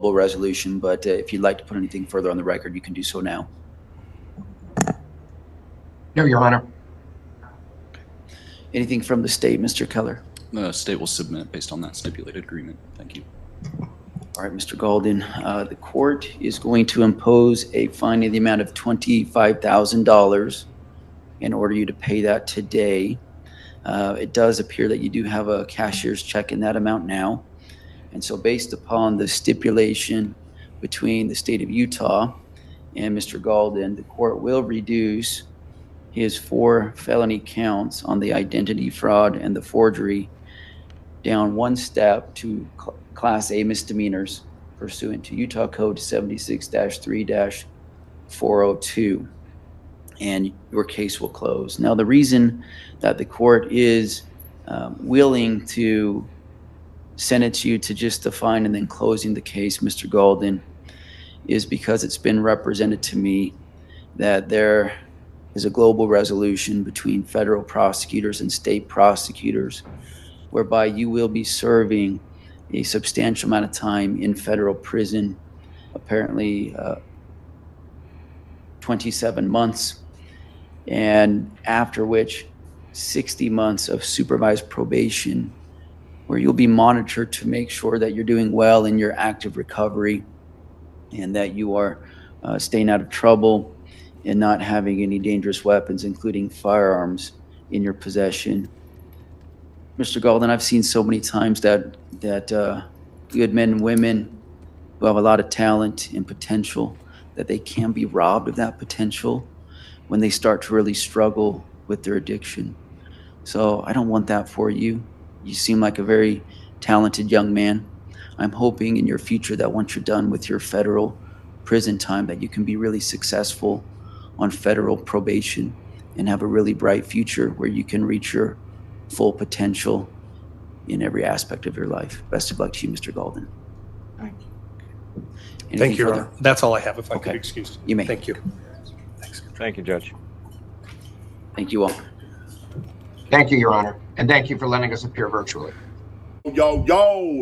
resolution, but if you'd like to put anything further on the record, you can do so now. No, Your Honor. Anything from the state, Mr. Keller? The state will submit based on that stipulated agreement. Thank you. All right, Mr. Galden, the court is going to impose a fine in the amount of $25,000 and order you to pay that today. It does appear that you do have a cashier's check in that amount now. And so based upon the stipulation between the state of Utah and Mr. Galden, the court will reduce his 4 felony counts on the identity fraud and the forgery down one step to Class A misdemeanors pursuant to Utah Code 76-3-402, and your case will close. Now, the reason that the court is willing to sentence you to just the fine and then closing the case, Mr. Galden, is because it's been represented to me that there is a global resolution between federal prosecutors and state prosecutors whereby you will be serving a substantial amount of time in federal prison, apparently 27 months, and after which 60 months of supervised probation, where you'll be monitored to make sure that you're doing well in your active recovery and that you are staying out of trouble and not having any dangerous weapons, including firearms, in your possession. Mr. Galden, I've seen so many times that good men and women who have a lot of talent and potential, that they can be robbed of that potential when they start to really struggle with their addiction. So I don't want that for you. You seem like a very talented young man. I'm hoping in your future that once you're done with your federal prison time, that you can be really successful on federal probation and have a really bright future where you can reach your full potential in every aspect of your life. Best of luck to you, Mr. Galden. Thank you. Thank you, Your Honor. That's all I have, if I could Okay. excuse. You may. Thank you. Thanks. Thank you, Judge. Thank you all. Thank you, Your Honor. And thank you for letting us appear virtually. Yo,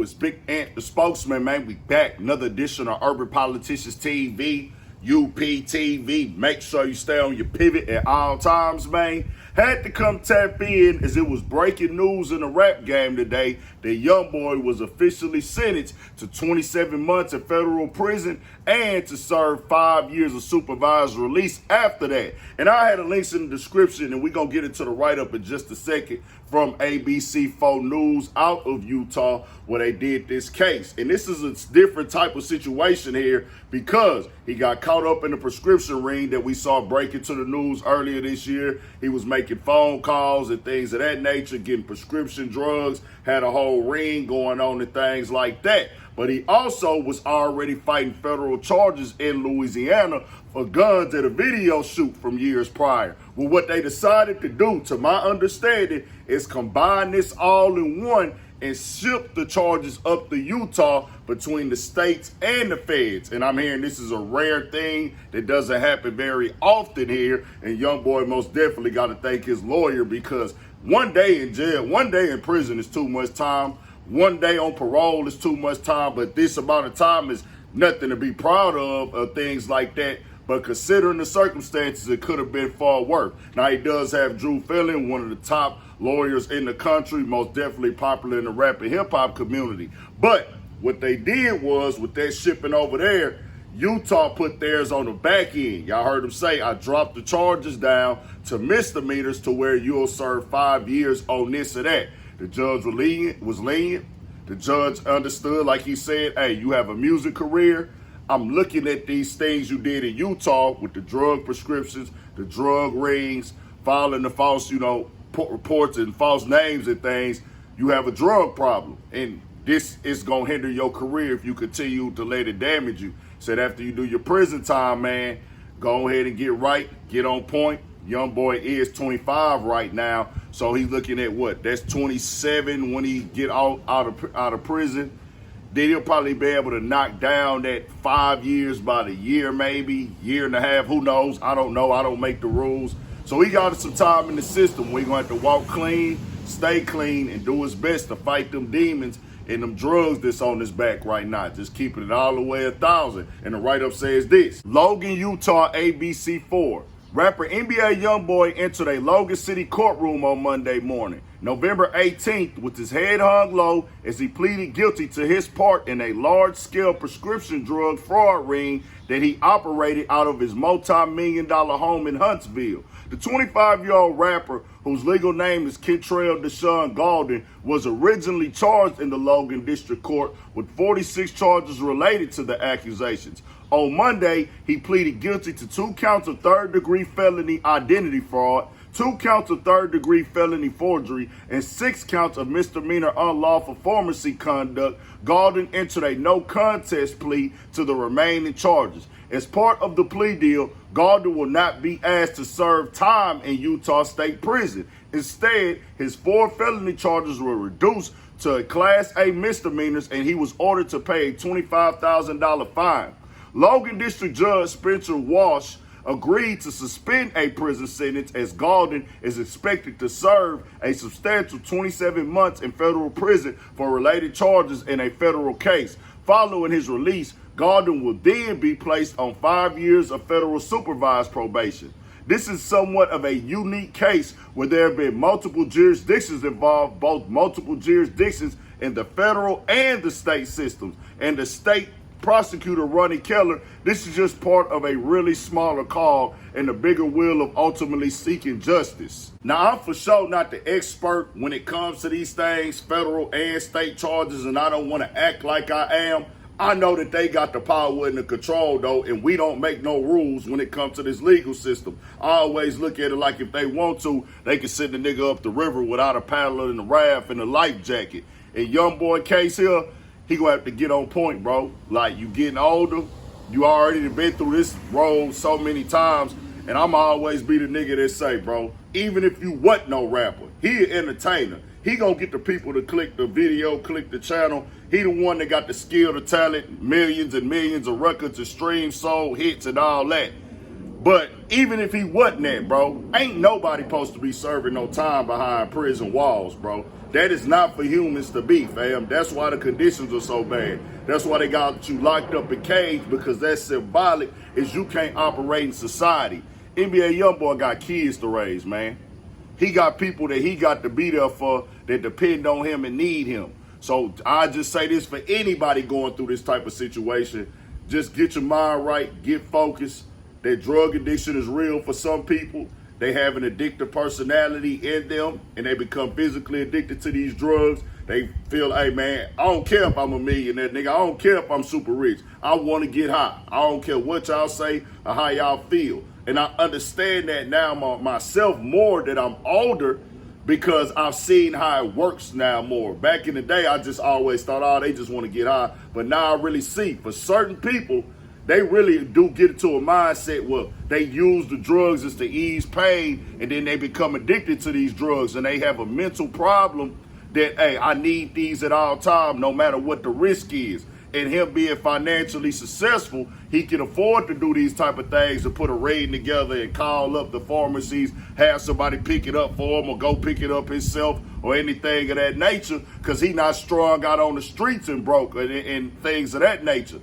it's Big Ant, the spokesman, man. We back. Another edition of Urban Politicians TV, UPTV. Make sure you stay on your pivot at all times, man. Had to come tap in as it was breaking news in the rap game today that Youngboy was officially sentenced to 27 months in federal prison and to serve 5 years of supervised release after that. And I had a links in the description, and we're going to get into the write-up in just a second from ABC4 News out of Utah where they did this case. And this is a different type of situation here because he got caught up in the prescription ring that we saw break into the news earlier this year. He was making phone calls and things of that nature, getting prescription drugs, had a whole ring going on and things like that. But he also was already fighting federal charges in Louisiana for guns at a video shoot from years prior. Well, what they decided to do, to my understanding, is combine this all in one and ship the charges up to Utah between the states and the feds. And I'm hearing this is a rare thing that doesn't happen very often here. And Youngboy most definitely got to thank his lawyer, because one day in jail, one day in prison is too much time. One day on parole is too much time, but this amount of time is nothing to be proud of things like that. But considering the circumstances, it could have been far worse. Now, he does have Drew Fillon, one of the top lawyers in the country, most definitely popular in the rap and hip-hop community. But what they did was, with that shipping over there, Utah put theirs on the back end. Y'all heard him say, I dropped the charges down to misdemeanors to where you'll serve 5 years on this or that. The judge was lenient. The judge understood, like he said, hey, you have a music career. I'm looking at these things you did in Utah with the drug prescriptions, the drug rings, filing the false, reports and false names and things. You have a drug problem, and this is going to hinder your career if you continue to let it damage you. Said after you do your prison time, man, go ahead and get right, get on point. Youngboy is 25 right now, so he's looking at what? That's 27 when he get out of prison. Then he'll probably be able to knock down that 5 years by the year, maybe year and a half. Who knows? I don't know. I don't make the rules. So he got some time in the system. We're going to have to walk clean, stay clean, and do his best to fight them demons and them drugs that's on his back right now. Just keeping it all the way 1,000. And the write-up says this: Logan, Utah, ABC4. Rapper NBA Youngboy entered a Logan City courtroom on Monday morning, November 18th, with his head hung low as he pleaded guilty to his part in a large-scale prescription drug fraud ring that he operated out of his multi-million-dollar home in Huntsville. The 25-year-old rapper, whose legal name is Kentrell Deshaun Gaulden, was originally charged in the Logan District Court with 46 charges related to the accusations. On Monday, he pleaded guilty to 2 counts of third-degree felony identity fraud, 2 counts of third-degree felony forgery, and 6 counts of misdemeanor unlawful pharmacy conduct. Gaulden entered a no-contest plea to the remaining charges. As part of the plea deal, Gaulden will not be asked to serve time in Utah State Prison. Instead, his 4 felony charges were reduced to Class A misdemeanors, and he was ordered to pay a $25,000 fine. Logan District Judge Spencer Walsh agreed to suspend a prison sentence as Gaulden is expected to serve a substantial 27 months in federal prison for related charges in a federal case. Following his release, Gaulden will then be placed on 5 years of federal supervised probation. This is somewhat of a unique case where there have been multiple jurisdictions involved, both multiple jurisdictions in the federal and the state systems, and the state prosecutor Ronnie Keller. This is just part of a really smaller call in the bigger wheel of ultimately seeking justice. Now, I'm for sure not the expert when it comes to these things, federal and state charges, and I don't want to act like I am. I know that they got the power and the control, though, and we don't make no rules when it comes to this legal system. I always look at it like if they want to, they can send the nigga up the river without a paddle and a raft and a life jacket. In Youngboy case here, he gonna have to get on point, bro. Like, you getting older, you already been through this road so many times, and I'm always be the nigga that say, bro, even if you wasn't no rapper, he an entertainer. He gonna get the people to click the video, click the channel. He the one that got the skill, the talent, millions and millions of records and streams, sold, hits, and all that. But even if he wasn't that, bro, ain't nobody supposed to be serving no time behind prison walls, bro. That is not for humans to be, fam. That's why the conditions are so bad. That's why they got you locked up in cage, because that's symbolic, is you can't operate in society. NBA Youngboy got kids to raise, man. He got people that he got to be there for that depend on him and need him. So I just say this for anybody going through this type of situation. Just get your mind right, get focused. That drug addiction is real for some people. They have an addictive personality in them, and they become physically addicted to these drugs. They feel, hey, man, I don't care if I'm a millionaire, nigga. I don't care if I'm super rich. I want to get high. I don't care what y'all say or how y'all feel. And I understand that now myself more that I'm older, because I've seen how it works now more. Back in the day, I just always thought, oh, they just want to get high. But now I really see, for certain people, they really do get into a mindset where they use the drugs as to ease pain, and then they become addicted to these drugs, and they have a mental problem that, hey, I need these at all times, no matter what the risk is. And him being financially successful, he can afford to do these type of things, to put a raid together and call up the pharmacies, have somebody pick it up for him or go pick it up himself or anything of that nature, because he not strung out on the streets and broke and things of that nature.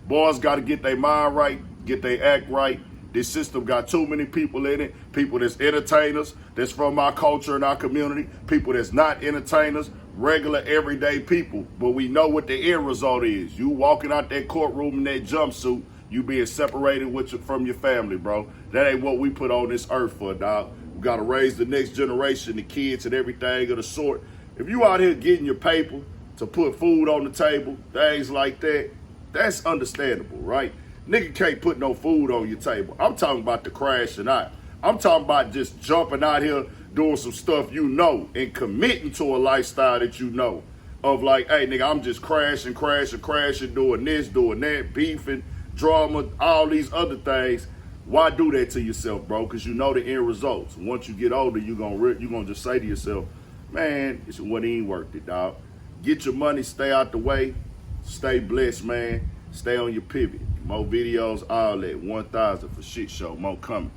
Boys got to get their mind right, get their act right. This system got too many people in it, people that's entertainers, that's from our culture and our community, people that's not entertainers, regular everyday people. But we know what the end result is. You walking out that courtroom in that jumpsuit, you being separated from your family, bro. That ain't what we put on this earth for, dog. We got to raise the next generation, the kids and everything of the sort. If you out here getting your paper to put food on the table, things like that, that's understandable, right? Nigga can't put no food on your table. I'm talking about the crashing out. I'm talking about just jumping out here, doing some stuff you know, and committing to a lifestyle that you know. Of like, hey, nigga, I'm just crashing, doing this, doing that, beefing, drama, all these other things. Why do that to yourself, bro? Because you know the end results. Once you get older, you're gonna just say to yourself, man, it's what ain't worth it, dog. Get your money, stay out the way, stay blessed, man. Stay on your pivot. More videos, all that. 1,000 for shit show. More coming.